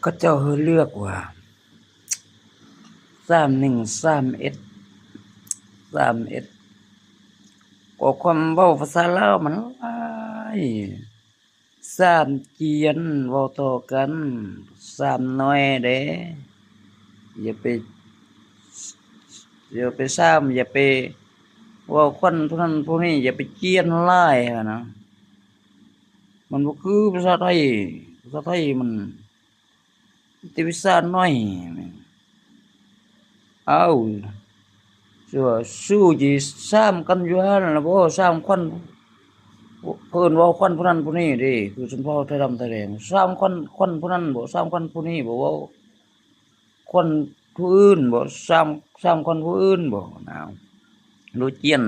ก็เจ้าให้เลือกว่า313131ก็ความเว้าภาษาลาวมันหลาย3เจียนเว้าต่อกัน3น้อยเด้อย่าไปอย่าไปเว้าคนผู้นั้นผู้นี้อย่าไปเจียนหลายหั้นนะมันบ่คือภาษาไทยมันแต่ภาษาน้อยอ้าวสู้สิซ้ำกันอยู่หั่นล่ะบ่ซ้ำคนเพิ่นเว้าคนผู้นั้นผู้นี้เด้คือชนเผ่าไทยดำไทยแดงซ้ำคนผู้นั้นบ่ซ้ำคนผู้นี้บ่เว้าคนผู้อื่นบ่ซ้ำคนผู้อื่นบ่อ้าวรู้เจียน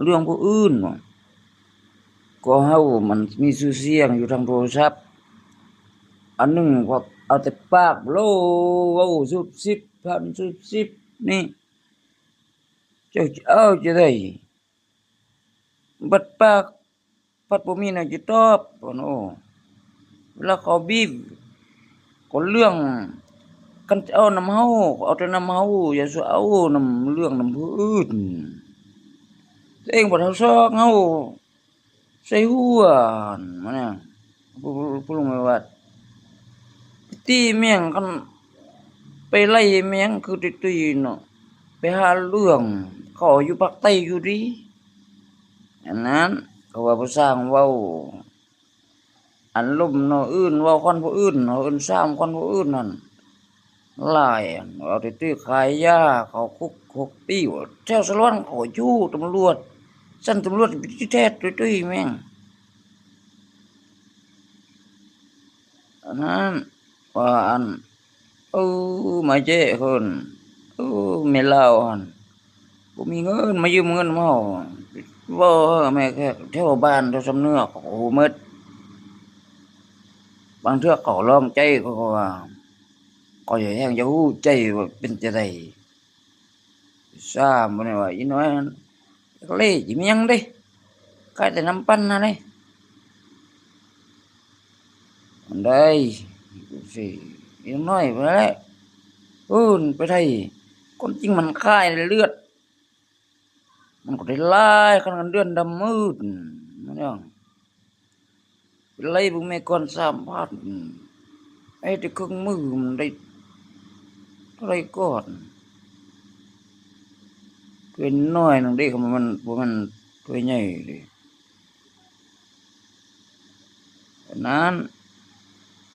เรื่องผู้อื่นบ่ก็เฮามันมีชื่อเสียงอยู่ทางโทรศัพท์อันหนึ่งก็เอาแต่ปากโลเว้าซุบซิบพันซุบซิบนี่เจ้าเอาจะได้บัดปากปัดบ่มีแนวจิตอบโอ้โนเวลาเขาบีบก็เรื่องกันเอานำเฮาเอาแต่นำเฮาอย่าสิเอานำเรื่องนำผู้อื่นตัวเองบ่เท่าซอกเฮาใส่หัวมันน่ะผู้ลงไปว่าตีเมียงกันไปไล่เมียงคือตุยๆเนาะไปหาเรื่องเขาอยู่ภาคใต้อยู่ดีอันนั้นเขาว่าผู้สร้างเว้าอันลุ่มเนาะอื่นเว้าคนผู้อื่นเนาะอื่นซ้ำคนผู้อื่นนั่นหลายเอาแต่ตื้อขายยาเขาคุก6 ปีแถวสะล้วนเขาอยู่ตำรวจชั้นตำรวจที่แท้ตุยๆแม่งอันนั้นว่าอันมาเจ้คนไม่เล่าหั่นบ่มีเงินมายืมเงินมาเฮาบ่แม่แค่แถวบ้านแถวสำเนือกโอ้หมดบางเทื่อเขาลองใจเขาก็ว่าก็อย่าแฮงจะฮู้ใจว่าเป็นจังได๋ซ่าบ่ได้ว่าอีน้อยนั้นจักเล่สิมีหยังเด้ขายแต่น้ำปั่นนั่นแหละอันใดสิอีน้อยไปแหละไปไทยความจริงมันคายเลือดมันก็ได้หลายคันกันเดือนดำมืดมันยังเป็นไรบ่แม่ก่อน3,000ไอ้แต่ครึ่งมือมันได้เท่าไรก่อนเป็นน้อยนึงเด้ก็มันบ่แม่นตัวใหญ่เด้อันนั้น